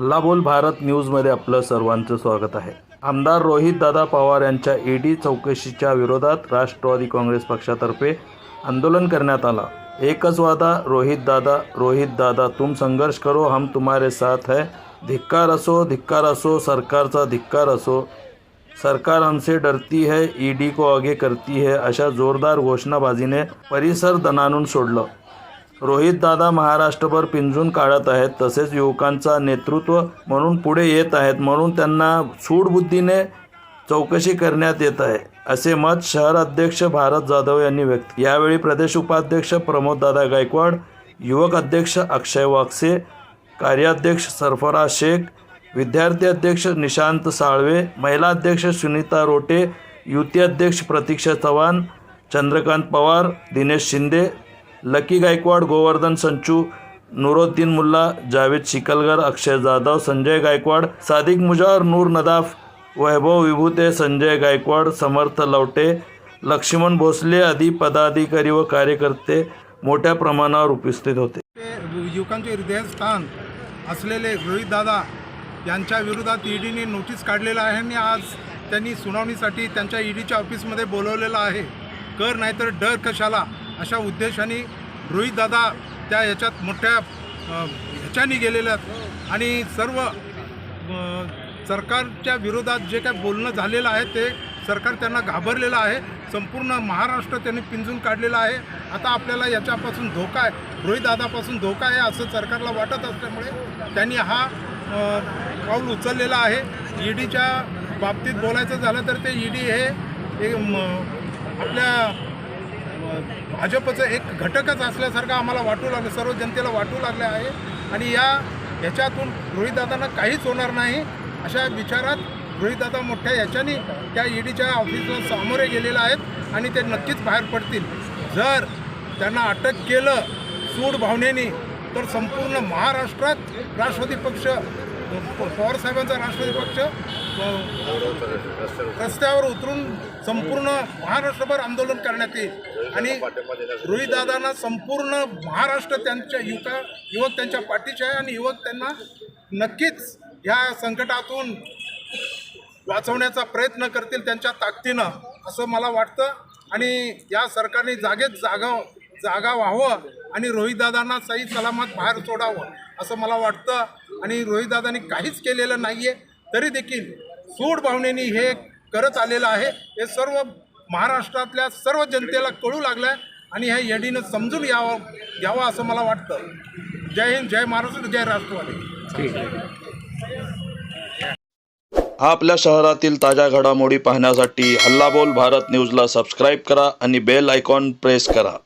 हल्लाबोल भारत न्यूजमध्ये आपलं सर्वांचं स्वागत आहे। आमदार रोहितदादा पवार यांच्या ईडी चौकशीच्या विरोधात राष्ट्रवादी काँग्रेस पक्षातर्फे आंदोलन करण्यात आला। एकच वादा रोहितदादा तुम संघर्ष करो हम तुम्हारे साथ है। धिक्कार असो सरकारचा धिक्कार असो, सरकार हमसे डरती है, ईडी को आगे करती है, अशा जोरदार घोषणाबाजीने परिसर दणाणून सोडलं। रोहितदादा महाराष्ट्रभर पिंजून काढत आहेत, तसेच युवकांचा नेतृत्व म्हणून पुढे येत आहेत, म्हणून त्यांना सूडबुद्धीने चौकशी करण्यात येत आहे, असे मत शहर अध्यक्ष भारत जाधव यांनी व्यक्त केले। यावेळी प्रदेश उपाध्यक्ष प्रमोददादा गायकवाड, युवक अध्यक्ष अक्षय वाकसे, कार्याध्यक्ष सरफराज शेख, विद्यार्थी अध्यक्ष निशांत साळवे, महिला अध्यक्ष सुनीता रोटे, युती अध्यक्ष प्रतीक्षा चव्हाण, चंद्रकांत पवार, दिनेश शिंदे, लकी गायकवाड, गोवर्धन संचू, नूरुद्दीन मुल्ला, जावेद शिकलगर, अक्षय जाधव, संजय गायकवाड, सादिक मुजावर, नूर नदाफ, वैभव विभूते, संजय गायकवाड, समर्थ लवटे, लक्ष्मण भोसले आदी पदाधिकारी व कार्यकर्ते मोठ्या प्रमाणावर उपस्थित होते। युवकांचे हृदयस्थान असलेले रोहितदादा यांच्या विरोधात ईडीने नोटीस काढलेला आहे आणि आज त्यांनी सुनावणीसाठी त्यांच्या ईडीच्या ऑफिसमध्ये बोलवलेलं आहे। कर नाहीतर डर कशाला अशा उद्देशाने रोहितदादा त्या याच्यात मोठ्या ह्याच्याने गेलेल्या आणि सर्व सरकारच्या विरोधात जे काय बोलणं झालेलं आहे ते सरकार त्यांना घाबरलेलं आहे। संपूर्ण महाराष्ट्र त्यांनी पिंजून काढलेला आहे। आता आपल्याला याच्यापासून धोका आहे, रोहितदादापासून धोका आहे असं सरकारला वाटत असल्यामुळे त्यांनी हा पाऊल उचललेला आहे। ईडीच्या बाबतीत बोलायचं झालं तर ते ईडी हे आपल्या भाजपचं एक घटकच असल्यासारखं आम्हाला वाटू लागलं, सर्व जनतेला वाटू लागले आहे आणि याच्यातून रोहितदादांना काहीच होणार नाही अशा विचारात रोहितदादा मोठ्या याच्याने त्या ईडीच्या ऑफिसला सामोरे गेलेले आहेत आणि ते नक्कीच बाहेर पडतील। जर त्यांना अटक केलं सूड भावनेने तर संपूर्ण महाराष्ट्रात राष्ट्रवादी पक्ष, पवारसाहेबांचा राष्ट्रवादी पक्ष रस्त्यावर उतरून संपूर्ण महाराष्ट्रभर आंदोलन करण्यात येईल आणि रोहितदादांना संपूर्ण महाराष्ट्र त्यांच्या युवक त्यांच्या पाठीचे आहे आणि युवक त्यांना नक्कीच या संकटातून वाचवण्याचा प्रयत्न करतील त्यांच्या ताकदीनं असं मला वाटतं आणि या सरकारने जागा व्हावं आणि रोहितदादांना सही सलामत बाहेर सोडावं असं मला वाटतं। आणि रोहितदादांनी काहीच केलेलं नाही आहे तरी देखील सूड भावनेने हे करत आलेलं आहे। हे सर्व महाराष्ट्रातल्या सर्व जनतेला कळू लागलं आहे आणि हे ईडीनं समजून यावं असं मला वाटतं। जय हिंद, जय महाराष्ट्र, जय राष्ट्रवादी। आपल्या शहरातील ताज्या घडामोडी पाहण्यासाठी हल्लाबोल भारत न्यूजला सबस्क्राईब करा आणि बेल आयकॉन प्रेस करा।